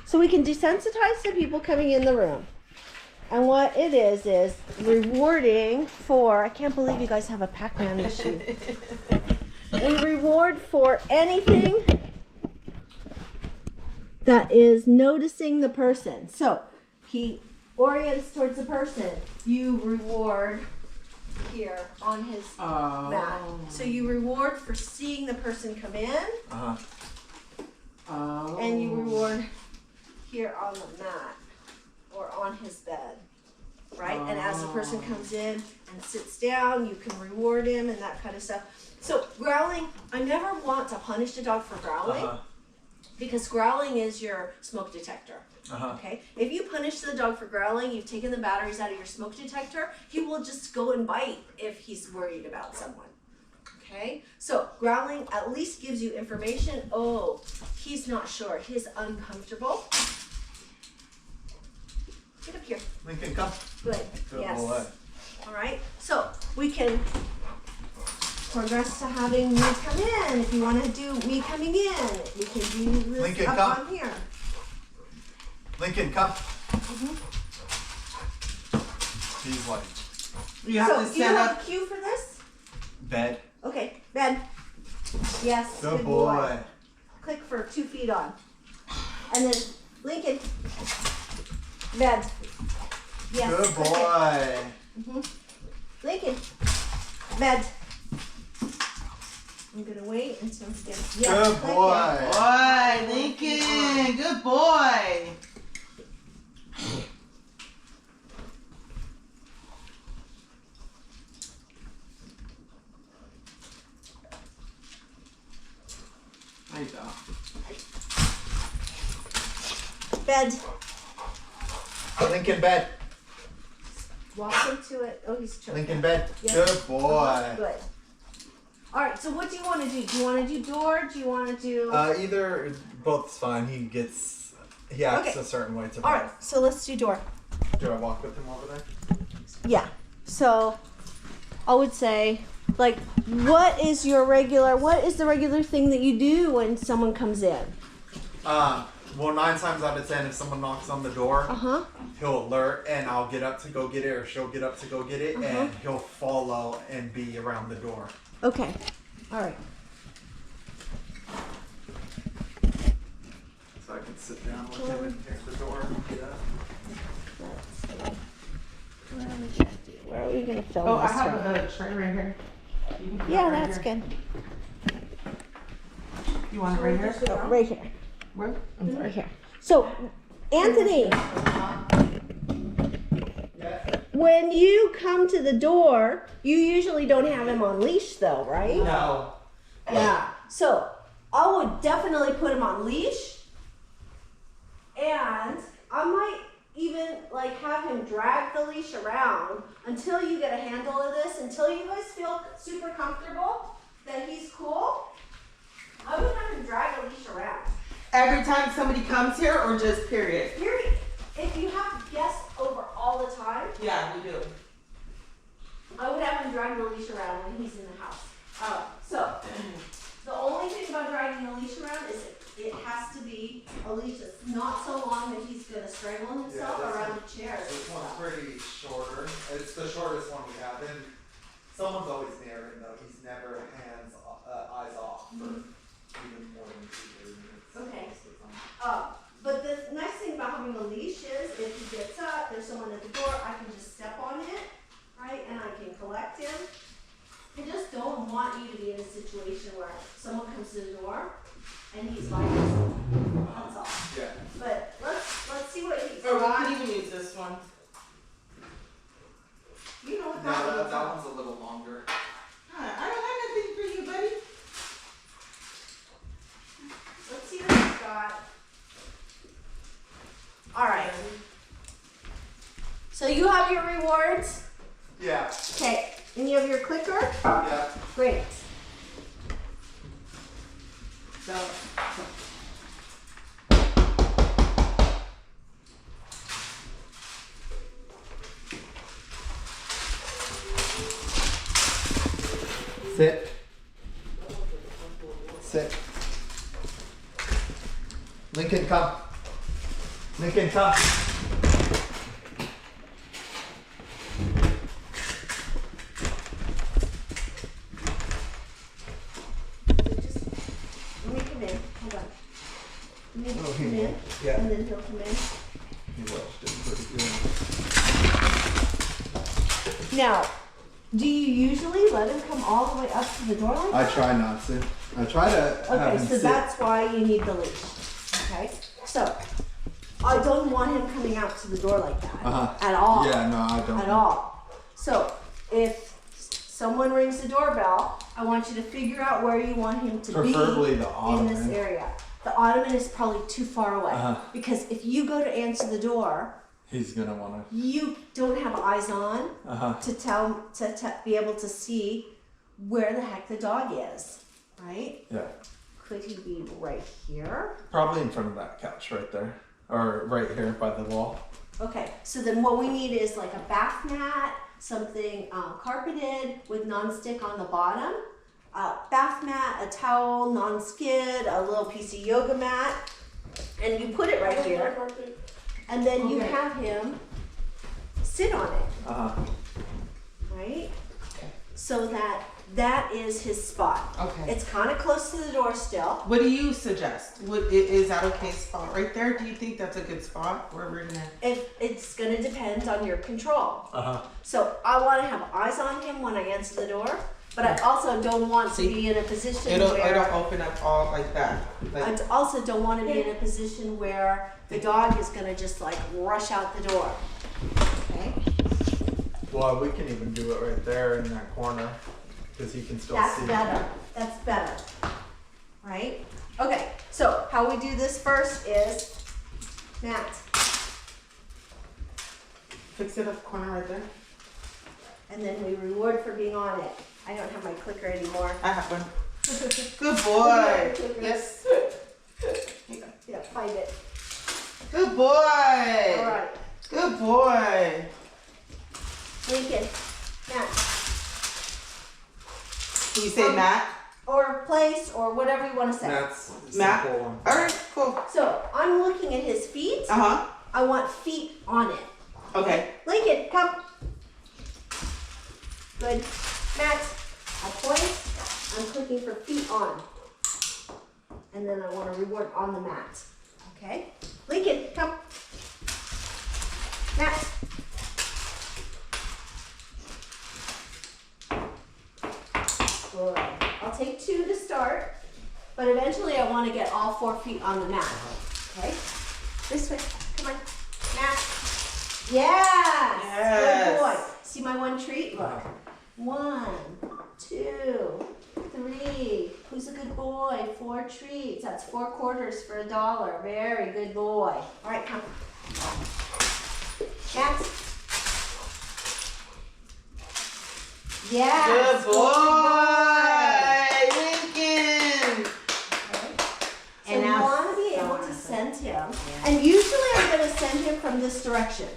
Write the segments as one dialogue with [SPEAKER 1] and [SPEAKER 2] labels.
[SPEAKER 1] So we can desensitize the people coming in the room. And what it is rewarding for, I can't believe you guys have a Pac-Man issue. We reward for anything that is noticing the person. So he orients towards the person. You reward here on his mat. So you reward for seeing the person come in. And you reward here on the mat or on his bed, right? And as the person comes in and sits down, you can reward him and that kind of stuff. So growling, I never want to punish the dog for growling because growling is your smoke detector. Okay, if you punish the dog for growling, you've taken the batteries out of your smoke detector, he will just go and bite if he's worried about someone. Okay, so growling at least gives you information. Oh, he's not sure, he's uncomfortable. Get up here.
[SPEAKER 2] Lincoln, come.
[SPEAKER 1] Good. Yes. All right, so we can progress to having me come in. If you want to do me coming in, we can do this
[SPEAKER 2] Lincoln,
[SPEAKER 1] up
[SPEAKER 2] come.
[SPEAKER 1] on here.
[SPEAKER 2] Lincoln, come. He's like.
[SPEAKER 3] You have to
[SPEAKER 1] So do you
[SPEAKER 3] set
[SPEAKER 1] have
[SPEAKER 3] up.
[SPEAKER 1] a cue for this?
[SPEAKER 2] Bed.
[SPEAKER 1] Okay, bed. Yes,
[SPEAKER 2] Good boy.
[SPEAKER 1] Click for 2 feet on. And then Lincoln. Bed. Yes.
[SPEAKER 2] Good
[SPEAKER 1] click
[SPEAKER 2] boy.
[SPEAKER 1] it. Lincoln. Bed. I'm gonna wait until he gets. Yes,
[SPEAKER 2] Good
[SPEAKER 1] click
[SPEAKER 2] boy.
[SPEAKER 1] it.
[SPEAKER 3] Boy, Lincoln, good boy. There you go.
[SPEAKER 1] Bed.
[SPEAKER 2] Lincoln, bed.
[SPEAKER 1] Walk into it. Oh, he's choking.
[SPEAKER 2] Lincoln, bed.
[SPEAKER 1] Yes.
[SPEAKER 2] Good boy.
[SPEAKER 1] Good. All right. So what do you want to do? Do you want to do door? Do you want to do?
[SPEAKER 2] Either, both is fine. He acts
[SPEAKER 1] Okay.
[SPEAKER 2] a certain way to
[SPEAKER 1] All right. So let's do door.
[SPEAKER 2] Do I walk with him over there?
[SPEAKER 1] Yeah. So I would say, like, what is the regular thing that you do when someone comes in?
[SPEAKER 2] Well, 9 times out of 10, if someone knocks on the door, he'll alert and I'll get up to go get it, or she'll get up to go get it, and he'll follow and be around the door.
[SPEAKER 1] Okay. All right.
[SPEAKER 2] So I can sit down with him and hear the door and get up.
[SPEAKER 1] Where are we gonna film
[SPEAKER 3] Oh, I
[SPEAKER 1] this
[SPEAKER 3] have
[SPEAKER 1] from?
[SPEAKER 3] a tray right here. You can put
[SPEAKER 1] Yeah,
[SPEAKER 3] it right
[SPEAKER 1] that's
[SPEAKER 3] here.
[SPEAKER 1] good.
[SPEAKER 3] You want it right here?
[SPEAKER 1] Oh, right here.
[SPEAKER 3] Where? I'm sorry.
[SPEAKER 1] Right here. So, Anthony, when you come to the door, you usually don't have him on leash, though, right?
[SPEAKER 2] No.
[SPEAKER 1] Yeah. So I would definitely put him on leash, and I might even like have him drag the leash around until you get a handle of this, until you guys feel super comfortable that he's cool. I would have him drag the leash around.
[SPEAKER 3] Every time somebody comes here, or just period?
[SPEAKER 1] Period. If you have guests over all the time,
[SPEAKER 3] Yeah, we do.
[SPEAKER 1] I would have him drag the leash around when he's in the house. So the only thing about dragging the leash around is it has to be a leash that's not so long that he's gonna strangle himself around the chair.
[SPEAKER 2] This one's pretty shorter. It's the shortest one we have. And someone's always near him, though. He's never eyes off for even more than 2 minutes.
[SPEAKER 1] Okay. But the nice thing about having a leash is if he gets up, there's someone at the door, I can just step on it, right? And I can collect him. I just don't want you to be in a situation where someone comes to the door and he's by himself. That's all.
[SPEAKER 2] Yeah.
[SPEAKER 1] But let's see what he's
[SPEAKER 3] Or we
[SPEAKER 1] got.
[SPEAKER 3] can even use this one.
[SPEAKER 1] You know what
[SPEAKER 2] No,
[SPEAKER 1] that is.
[SPEAKER 2] that one's a little longer.
[SPEAKER 3] I don't have nothing for you, buddy.
[SPEAKER 1] Let's see what he's got. All right. So you have your rewards.
[SPEAKER 2] Yeah.
[SPEAKER 1] Okay. And you have your clicker.
[SPEAKER 2] Yeah.
[SPEAKER 1] Great.
[SPEAKER 3] So,
[SPEAKER 2] Sit. Sit. Lincoln, come. Lincoln, come.
[SPEAKER 1] Let me come in. Hold on. Let me
[SPEAKER 2] Oh,
[SPEAKER 1] come
[SPEAKER 2] he
[SPEAKER 1] in,
[SPEAKER 2] will. Yeah.
[SPEAKER 1] and then he'll come in.
[SPEAKER 2] He watched it pretty good.
[SPEAKER 1] Now, do you usually let him come all the way up to the door like
[SPEAKER 2] I
[SPEAKER 1] that?
[SPEAKER 2] try not to. I try to have
[SPEAKER 1] Okay,
[SPEAKER 2] him
[SPEAKER 1] so
[SPEAKER 2] sit.
[SPEAKER 1] that's why you need the leash. Okay, so I don't want him coming out to the door like that at all.
[SPEAKER 2] Yeah, no, I don't.
[SPEAKER 1] At all. So if someone rings the doorbell, I want you to figure out where you want him to
[SPEAKER 2] Preferably
[SPEAKER 1] be
[SPEAKER 2] the
[SPEAKER 1] in this
[SPEAKER 2] ottoman.
[SPEAKER 1] area. The ottoman is probably too far away because if you go to answer the door,
[SPEAKER 2] He's gonna wanna.
[SPEAKER 1] you don't have eyes on to be able to see where the heck the dog is, right?
[SPEAKER 2] Yeah.
[SPEAKER 1] Could he be right here?
[SPEAKER 2] Probably in front of that couch right there, or right here by the wall.
[SPEAKER 1] Okay, so then what we need is like a bath mat, something carpeted with non-stick on the bottom, a bath mat, a towel, non-skid, a little piece of yoga mat, and you put it right here, and then you have him sit on it, right? So that is his spot.
[SPEAKER 3] Okay.
[SPEAKER 1] It's kind of close to the door still.
[SPEAKER 3] What do you suggest? Is that okay spot right there? Do you think that's a good spot where we're gonna?
[SPEAKER 1] It's gonna depend on your control. So I want to have eyes on him when I answer the door, but I also don't want to be in a position
[SPEAKER 3] It'll
[SPEAKER 1] where
[SPEAKER 3] open up all like that.
[SPEAKER 1] I
[SPEAKER 3] Like,
[SPEAKER 1] also don't want to be in a position where the dog is gonna just like rush out the door. Okay,
[SPEAKER 2] Well, we can even do it right there in that corner, because he can still
[SPEAKER 1] that's
[SPEAKER 2] see.
[SPEAKER 1] better. That's better. Right? Okay. So how we do this first is Matt,
[SPEAKER 3] fix it up corner right there.
[SPEAKER 1] and then we reward for being on it. I don't have my clicker anymore.
[SPEAKER 3] I have one. Good boy. Yes.
[SPEAKER 1] Yeah, find it.
[SPEAKER 3] Good boy.
[SPEAKER 1] All right.
[SPEAKER 3] Good boy.
[SPEAKER 1] Lincoln, Matt,
[SPEAKER 3] Can you say Matt?
[SPEAKER 1] or place, or whatever you want to say.
[SPEAKER 2] That's a
[SPEAKER 3] Matt?
[SPEAKER 2] simple one.
[SPEAKER 3] All right. Cool.
[SPEAKER 1] So I'm looking at his feet.
[SPEAKER 3] Uh huh.
[SPEAKER 1] I want feet on it.
[SPEAKER 3] Okay.
[SPEAKER 1] Lincoln, come. Good. Matt, I point. I'm clicking for feet on. And then I want to reward on the mat. Okay? Lincoln, come. Matt. Good. I'll take 2 to start, but eventually I want to get all 4 feet on the mat. Okay? This way. Come on. Matt. Yes. Good boy. See my one treat? Look. 1, 2, 3. Who's a good boy? 4 treats. That's 4 quarters for $1. Very good boy. All right, come. Matt. Yes.
[SPEAKER 3] Good boy, Lincoln.
[SPEAKER 1] So you want to be able to send him, and usually I'm going to send him from this direction.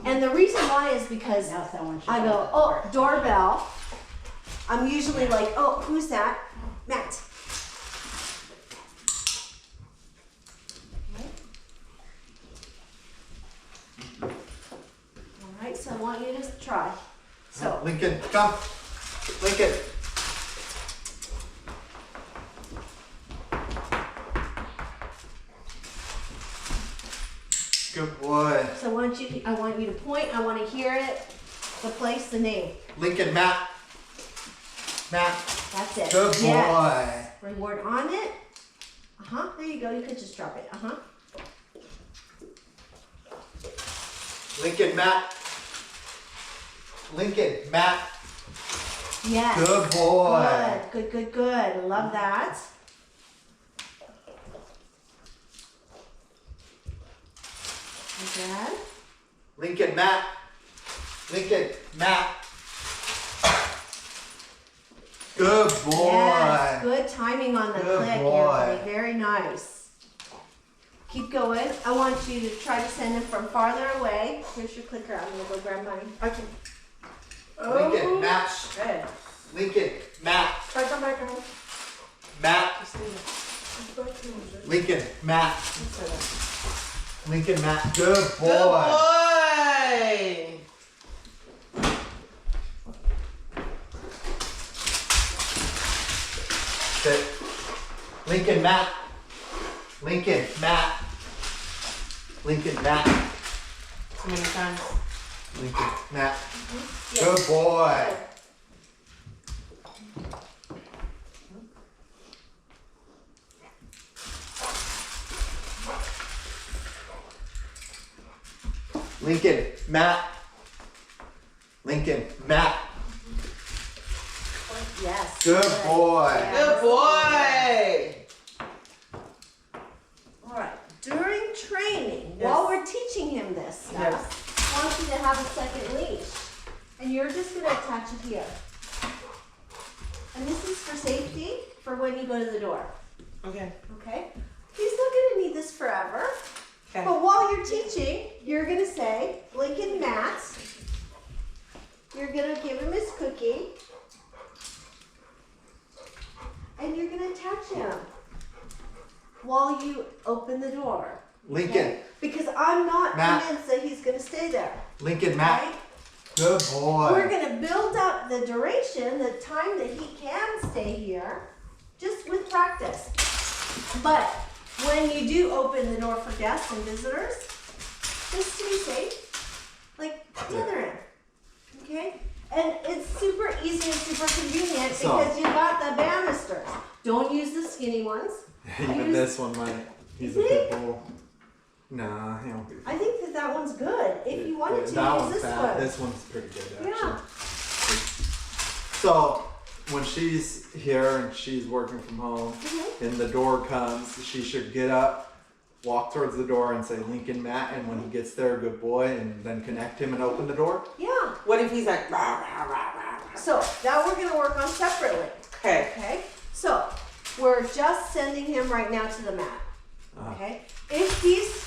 [SPEAKER 1] And the reason why is because I go, oh, doorbell. I'm usually like, oh, who's that? Matt. All right, so I want you to try. So,
[SPEAKER 2] Lincoln, come. Lincoln. Good boy.
[SPEAKER 1] so I want you to point. I want to hear it, the place, the name.
[SPEAKER 2] Lincoln, Matt. Matt.
[SPEAKER 1] That's it.
[SPEAKER 2] Good boy.
[SPEAKER 1] Yes. Reward on it. There you go. You could just drop it.
[SPEAKER 2] Lincoln, Matt. Lincoln, Matt.
[SPEAKER 1] Yes.
[SPEAKER 2] Good boy.
[SPEAKER 1] Good. Love that. Again.
[SPEAKER 2] Lincoln, Matt. Lincoln, Matt. Good boy.
[SPEAKER 1] Yes. Good timing on the
[SPEAKER 2] Good
[SPEAKER 1] click,
[SPEAKER 2] boy.
[SPEAKER 1] Anthony. Very nice. Keep going. I want you to try to send him from farther away. Here's your clicker. I'm gonna go grab mine. Okay.
[SPEAKER 2] Lincoln, Matt.
[SPEAKER 1] Good.
[SPEAKER 2] Lincoln, Matt.
[SPEAKER 1] Come back on.
[SPEAKER 2] Matt. Lincoln, Matt. Lincoln, Matt. Good boy.
[SPEAKER 3] Good boy.
[SPEAKER 2] Sit. Lincoln, Matt. Lincoln, Matt. Lincoln, Matt.
[SPEAKER 3] Too many times.
[SPEAKER 2] Lincoln, Matt.
[SPEAKER 1] Yes.
[SPEAKER 2] Good boy. Lincoln, Matt. Lincoln, Matt.
[SPEAKER 1] Yes.
[SPEAKER 2] Good boy.
[SPEAKER 3] Good boy.
[SPEAKER 1] All right. During training,
[SPEAKER 3] Yes.
[SPEAKER 1] while we're teaching him this stuff,
[SPEAKER 3] Yes.
[SPEAKER 1] I want you to have a second leash, and you're just going to attach it here. And this is for safety for when you go to the door.
[SPEAKER 3] Okay.
[SPEAKER 1] Okay? He's not going to need this forever.
[SPEAKER 3] Okay.
[SPEAKER 1] But while you're teaching, you're going to say, Lincoln Matt. You're going to give him his cookie. And you're going to attach him while you open the door.
[SPEAKER 2] Lincoln,
[SPEAKER 1] Okay? Because I'm not
[SPEAKER 2] Matt.
[SPEAKER 1] convinced that he's going to stay there.
[SPEAKER 2] Lincoln, Matt.
[SPEAKER 1] Right?
[SPEAKER 2] Good boy.
[SPEAKER 1] We're going to build up the duration, the time that he can stay here, just with practice. But when you do open the door for guests and visitors, just to be safe, like tether him. Okay? And it's super easy and super convenient
[SPEAKER 2] So-
[SPEAKER 1] because you got the banisters. Don't use the skinny ones.
[SPEAKER 2] Even this one might. He's a pit bull. Nah, he won't be.
[SPEAKER 1] I think that that one's good. If you wanted to,
[SPEAKER 2] that
[SPEAKER 1] use
[SPEAKER 2] one's
[SPEAKER 1] this
[SPEAKER 2] bad.
[SPEAKER 1] one.
[SPEAKER 2] This one's pretty good actually.
[SPEAKER 1] Yeah.
[SPEAKER 2] So when she's here and she's working from home
[SPEAKER 1] Mhm.
[SPEAKER 2] and the door comes, she should get up, walk towards the door and say Lincoln Matt, and when he gets there, good boy, and then connect him and open the door.
[SPEAKER 1] Yeah.
[SPEAKER 3] What if he's like, rah, rah, rah, rah, rah.
[SPEAKER 1] So now we're going to work on separately.
[SPEAKER 3] Okay.
[SPEAKER 1] Okay? So we're just sending him right now to the mat.
[SPEAKER 2] Uh-huh.
[SPEAKER 1] Okay? If he's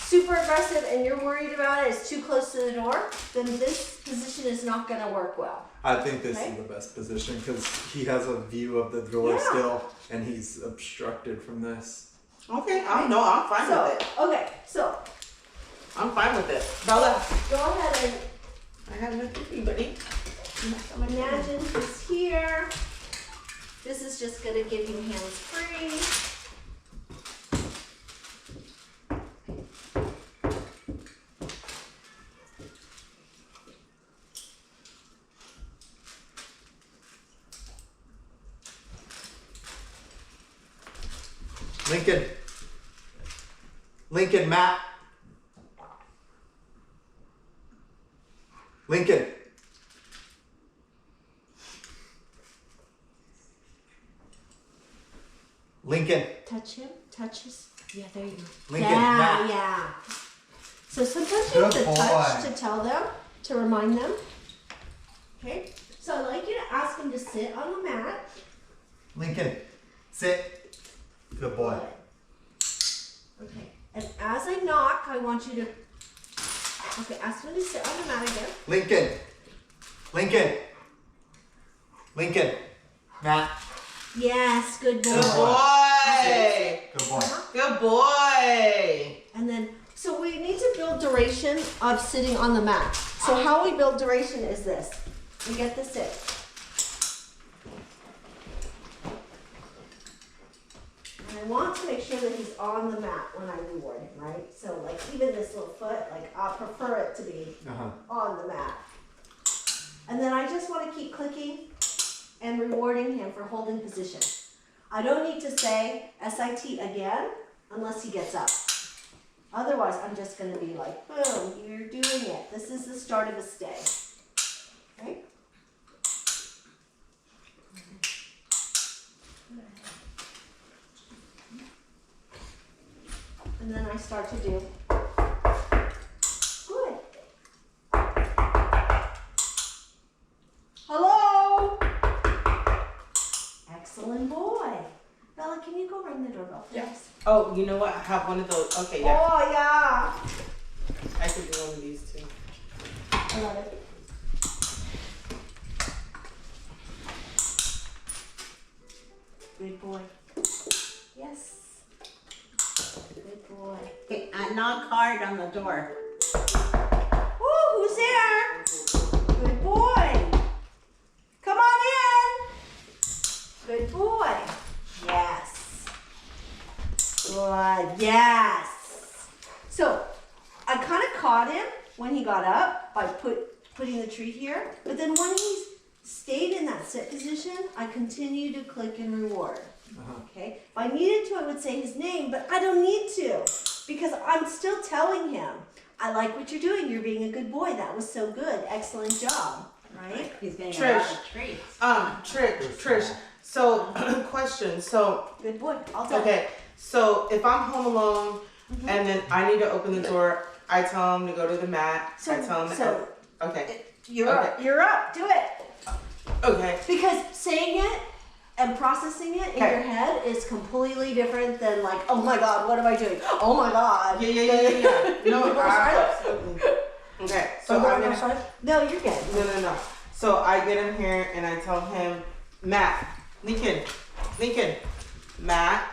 [SPEAKER 1] super aggressive and you're worried about it, it's too close to the door, then this position is not going to work well.
[SPEAKER 2] I think this
[SPEAKER 1] Okay.
[SPEAKER 2] is the best position because he has a view of the door
[SPEAKER 1] Yeah.
[SPEAKER 2] still, and he's obstructed from this.
[SPEAKER 3] Okay. I'm fine
[SPEAKER 1] So,
[SPEAKER 3] with it.
[SPEAKER 1] okay, so
[SPEAKER 3] I'm fine with it. Bella,
[SPEAKER 1] go ahead
[SPEAKER 3] I have no cookie, buddy.
[SPEAKER 1] and imagine he's here. This is just going to give you hands free.
[SPEAKER 2] Lincoln. Lincoln Matt. Lincoln. Lincoln.
[SPEAKER 1] Touch him. Touch his. Yeah, there you go.
[SPEAKER 2] Lincoln
[SPEAKER 1] yeah,
[SPEAKER 2] Matt.
[SPEAKER 1] yeah. So sometimes you have to
[SPEAKER 2] Good
[SPEAKER 1] touch
[SPEAKER 2] boy.
[SPEAKER 1] to tell them, to remind them. Okay? So I'd like you to ask him to sit on the mat.
[SPEAKER 2] Lincoln. Sit. Good boy.
[SPEAKER 1] Okay. And as I knock, I want you to. Okay, ask him to sit on the mat again.
[SPEAKER 2] Lincoln. Lincoln. Lincoln. Matt.
[SPEAKER 1] Yes, good boy.
[SPEAKER 3] Good boy.
[SPEAKER 2] Good boy.
[SPEAKER 3] Good boy.
[SPEAKER 1] And then, so we need to build duration of sitting on the mat. So how we build duration is this. We get the sit. And I want to make sure that he's on the mat when I reward him, right? So like even this little foot, like I prefer it to be
[SPEAKER 2] Uh-huh.
[SPEAKER 1] on the mat. And then I just want to keep clicking and rewarding him for holding position. I don't need to say SIT again unless he gets up. Otherwise, I'm just going to be like, boom, you're doing it. This is the start of a stay. Okay? And then I start to do. Good. Hello? Excellent boy. Bella, can you go ring the doorbell, please?
[SPEAKER 3] Yes. Oh, you know what? I have one of those. Okay, yeah.
[SPEAKER 1] Oh, yeah.
[SPEAKER 3] I could do one of these too.
[SPEAKER 1] I love it. Good boy. Yes. Good boy.
[SPEAKER 4] Okay, knock hard on the door.
[SPEAKER 1] Ooh, who's there? Good boy. Come on in. Good boy. Yes. Good. Yes. So I kind of caught him when he got up by putting the treat here, but then when he stayed in that sit position, I continue to click and reward. Okay. If I needed to, I would say his name, but I don't need to because I'm still telling him, I like what you're doing. You're being a good boy. That was so good. Excellent job. Right?
[SPEAKER 4] He's getting
[SPEAKER 3] Trish.
[SPEAKER 4] a lot of treats.
[SPEAKER 3] Trish. So, question. So,
[SPEAKER 1] Good boy. All done.
[SPEAKER 3] okay. So, if I'm home alone and then I need to open the door, I tell him to go to the mat. I tell him to. Okay.
[SPEAKER 1] You're up. You're up. Do it.
[SPEAKER 3] Okay.
[SPEAKER 1] Because saying it and processing it in
[SPEAKER 3] Okay.
[SPEAKER 1] your head is completely different than like, oh my God, what am I doing? Oh my God.
[SPEAKER 3] Yeah. No,
[SPEAKER 1] You wanna start?
[SPEAKER 3] absolutely. Okay. So, I'm gonna.
[SPEAKER 1] No, you're good.
[SPEAKER 3] No. So, I get him here and I tell him, Matt, Lincoln, Matt.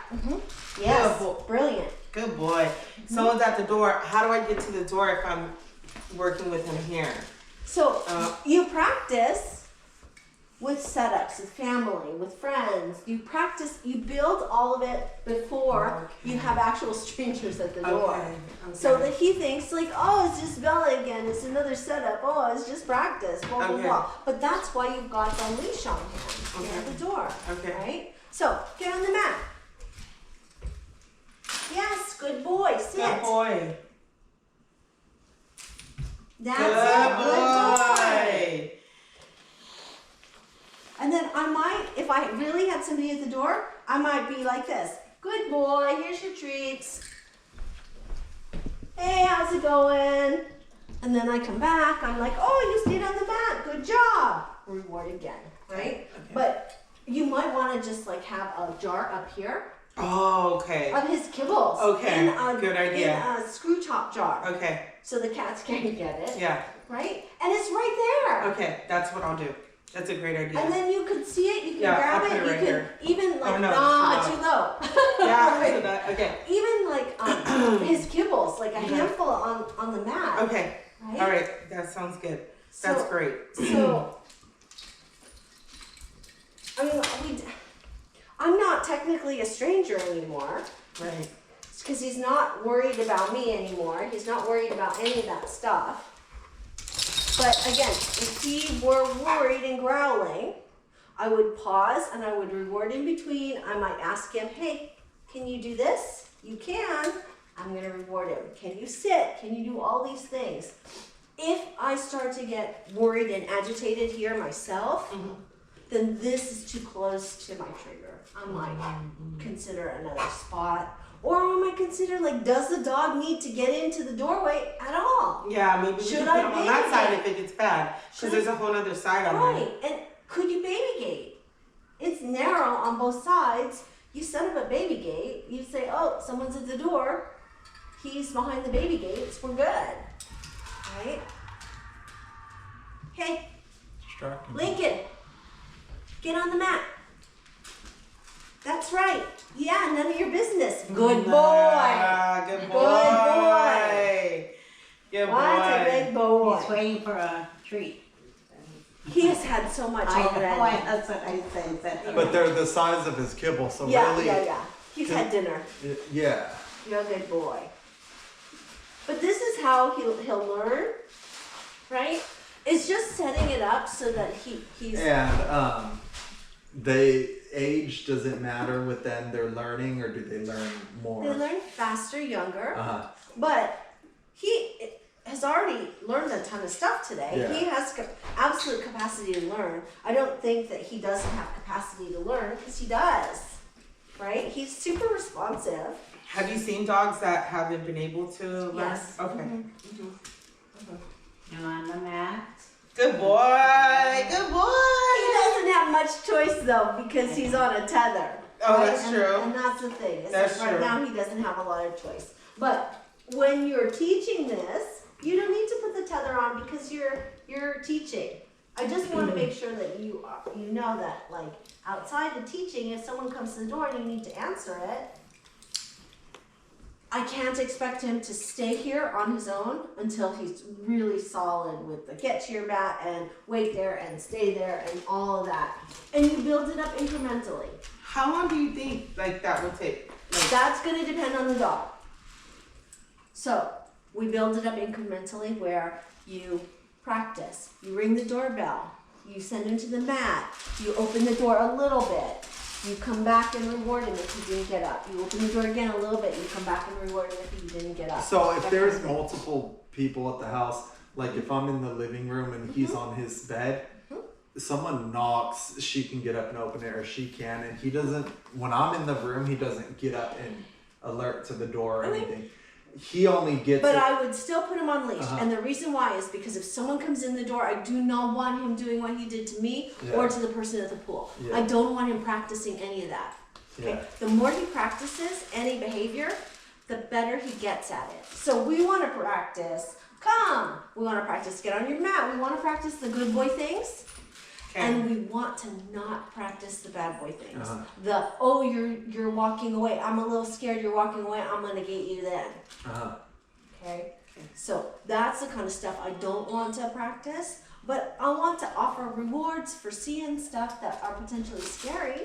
[SPEAKER 1] Yes.
[SPEAKER 3] Good boy.
[SPEAKER 1] Brilliant.
[SPEAKER 3] Good boy. Someone's at the door. How do I get to the door if I'm working with him here?
[SPEAKER 1] So you practice with setups, with family, with friends. You practice, you build all of it before you have actual strangers at the door.
[SPEAKER 3] Okay.
[SPEAKER 1] So that he thinks like, oh, it's just Bella again. It's another setup. Oh, it's just practice. Blah, blah,
[SPEAKER 3] Okay.
[SPEAKER 1] blah. But that's why you've got the leash on him here at the door.
[SPEAKER 3] Okay.
[SPEAKER 1] Right? So get on the mat. Yes, good boy. Sit.
[SPEAKER 3] Good boy.
[SPEAKER 1] That's
[SPEAKER 3] Good
[SPEAKER 1] it. Good boy.
[SPEAKER 3] boy.
[SPEAKER 1] And then I might, if I really had somebody at the door, I might be like this. Good boy, here's your treats. Hey, how's it going? And then I come back, I'm like, oh, you stayed on the mat, good job. Reward again, right?
[SPEAKER 3] Okay.
[SPEAKER 1] But you might want to just like have a jar up here
[SPEAKER 3] Oh, okay.
[SPEAKER 1] of his kibbles.
[SPEAKER 3] Okay,
[SPEAKER 1] In a,
[SPEAKER 3] good idea.
[SPEAKER 1] In a screw top jar.
[SPEAKER 3] Okay.
[SPEAKER 1] So the cats can get it,
[SPEAKER 3] Yeah.
[SPEAKER 1] right? And it's right there.
[SPEAKER 3] Okay. That's what I'll do. That's a great idea.
[SPEAKER 1] And then you could see it, you can
[SPEAKER 3] Yeah,
[SPEAKER 1] grab
[SPEAKER 3] I'll
[SPEAKER 1] it,
[SPEAKER 3] put it
[SPEAKER 1] you
[SPEAKER 3] right
[SPEAKER 1] can
[SPEAKER 3] here.
[SPEAKER 1] even like,
[SPEAKER 3] Oh, no,
[SPEAKER 1] nah,
[SPEAKER 3] it's
[SPEAKER 1] too low.
[SPEAKER 3] yeah.
[SPEAKER 1] Right.
[SPEAKER 3] So that, okay.
[SPEAKER 1] Even like his kibbles, like a handful on the mat.
[SPEAKER 3] Okay.
[SPEAKER 1] Right?
[SPEAKER 3] All right. That sounds good. That's
[SPEAKER 1] So-
[SPEAKER 3] great.
[SPEAKER 1] So, I mean, I'm not technically a stranger anymore
[SPEAKER 3] Right.
[SPEAKER 1] because he's not worried about me anymore. He's not worried about any of that stuff. But again, if he were worried and growling, I would pause and I would reward in between. I might ask him, hey, can you do this? You can. I'm going to reward him. Can you sit? Can you do all these things? If I start to get worried and agitated here myself, then this is too close to my trigger. I might consider another spot. Or I might consider, like, does the dog need to get into the doorway at all?
[SPEAKER 3] Yeah. Maybe we
[SPEAKER 1] Should
[SPEAKER 3] can
[SPEAKER 1] I
[SPEAKER 3] put him on that
[SPEAKER 1] baby
[SPEAKER 3] side
[SPEAKER 1] gate?
[SPEAKER 3] if it gets bad.
[SPEAKER 1] Should
[SPEAKER 3] Because there's a whole other side on there.
[SPEAKER 1] Right. And could you baby gate? It's narrow on both sides. You set up a baby gate. You say, oh, someone's at the door. He's behind the baby gates. We're good. Right? Hey,
[SPEAKER 2] Distracting.
[SPEAKER 1] Lincoln, get on the mat. That's right. Yeah, none of your business. Good boy.
[SPEAKER 3] Ah, good boy.
[SPEAKER 1] boy.
[SPEAKER 3] Good boy.
[SPEAKER 1] What's a good boy?
[SPEAKER 4] He's waiting for a treat.
[SPEAKER 1] He has had so much
[SPEAKER 4] I know,
[SPEAKER 1] already.
[SPEAKER 4] that's what I said.
[SPEAKER 2] But they're the size of his kibble, so
[SPEAKER 1] Yeah,
[SPEAKER 2] really,
[SPEAKER 1] yeah. He's had dinner.
[SPEAKER 2] yeah.
[SPEAKER 1] You're a good boy. But this is how he'll learn, right? It's just setting it up so that he's
[SPEAKER 2] And they age doesn't matter with them. They're learning, or do they learn more?
[SPEAKER 1] they learn faster, younger.
[SPEAKER 2] Uh-huh.
[SPEAKER 1] But he has already learned a ton of stuff today.
[SPEAKER 2] Yeah.
[SPEAKER 1] He has absolute capacity to learn. I don't think that he doesn't have capacity to learn because he does, right? He's super responsive.
[SPEAKER 3] Have you seen dogs that haven't been able to learn?
[SPEAKER 1] Yes.
[SPEAKER 3] Okay.
[SPEAKER 4] You on the mat?
[SPEAKER 3] Good boy. Good boy.
[SPEAKER 1] He doesn't have much choice though because he's on a tether.
[SPEAKER 3] Oh,
[SPEAKER 1] right?
[SPEAKER 3] that's true.
[SPEAKER 1] And that's the thing. Is
[SPEAKER 3] That's
[SPEAKER 1] that right
[SPEAKER 3] true.
[SPEAKER 1] now he doesn't have a lot of choice. But when you're teaching this, you don't need to put the tether on because you're teaching. I just want to make sure that you know that like outside the teaching, if someone comes to the door and you need to answer it, I can't expect him to stay here on his own until he's really solid with the get to your mat and wait there and stay there and all of that. And you build it up incrementally.
[SPEAKER 3] How long do you think like that would take? Like,
[SPEAKER 1] That's going to depend on the dog. So we build it up incrementally where you practice. You ring the doorbell. You send him to the mat. You open the door a little bit. You come back and reward him if he didn't get up. You open the door again a little bit. You come back and reward him if he didn't get up.
[SPEAKER 2] So if
[SPEAKER 1] That
[SPEAKER 2] there's
[SPEAKER 1] kind of thing.
[SPEAKER 2] multiple people at the house, like if I'm in the living room and he's on his bed, someone knocks, she can get up and open it, or she can, and he doesn't. When I'm in the room, he doesn't get up and alert to the door or
[SPEAKER 1] Okay.
[SPEAKER 2] anything. He only gets.
[SPEAKER 1] But
[SPEAKER 2] it-
[SPEAKER 1] I would still put him on leash.
[SPEAKER 2] Uh-huh.
[SPEAKER 1] And the reason why is because if someone comes in the door, I do not want him doing what he did to me or
[SPEAKER 2] Yeah.
[SPEAKER 1] to the person at the pool.
[SPEAKER 2] Yeah.
[SPEAKER 1] I don't want him practicing any of that. Okay?
[SPEAKER 2] Yeah.
[SPEAKER 1] The more he practices any behavior, the better he gets at it. So we want to practice. Come. We want to practice get on your mat. We want to practice the good boy things. And we want to not practice the bad boy things.
[SPEAKER 2] Uh-huh.
[SPEAKER 1] You're walking away. I'm a little scared you're walking away. I'm gonna get you then.
[SPEAKER 2] Uh-huh.
[SPEAKER 1] Okay? So that's the kind of stuff I don't want to practice, but I want to offer rewards for seeing stuff that are potentially scary,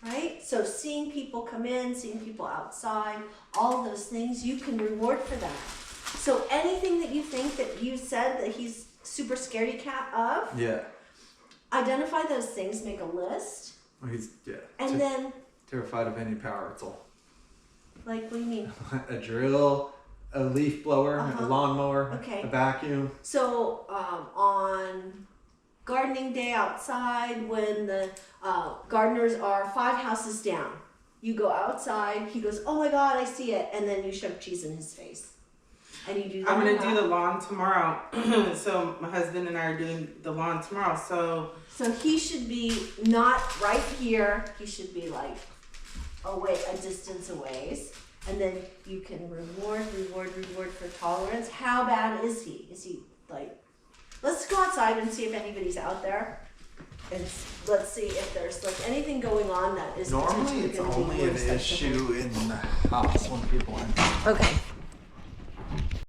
[SPEAKER 1] right? So seeing people come in, seeing people outside, all those things, you can reward for that. So anything that you think that you said that he's super scaredy cat of,
[SPEAKER 2] Yeah.
[SPEAKER 1] identify those things, make a list,
[SPEAKER 2] Well, he's
[SPEAKER 1] and then,
[SPEAKER 2] terrified of any power tool.
[SPEAKER 1] like, what do you mean?
[SPEAKER 2] A drill, a leaf blower,
[SPEAKER 1] Uh-huh.
[SPEAKER 2] a lawnmower,
[SPEAKER 1] Okay.
[SPEAKER 2] a vacuum.
[SPEAKER 1] So on gardening day outside, when the gardeners are 5 houses down, you go outside. He goes, "Oh my God, I see it," and then you shove cheese in his face, and you do that.
[SPEAKER 3] I'm gonna do the lawn tomorrow. So my husband and I are doing the lawn tomorrow.
[SPEAKER 1] So he should be not right here. He should be like a distance away, and then you can reward for tolerance. How bad is he? Is he like? Let's go outside and see if anybody's out there, and let's see if there's like anything going on that is
[SPEAKER 2] Normally,
[SPEAKER 1] potentially
[SPEAKER 2] it's
[SPEAKER 1] gonna be
[SPEAKER 2] only an
[SPEAKER 1] worse than
[SPEAKER 2] issue in the house when people enter.
[SPEAKER 1] Okay.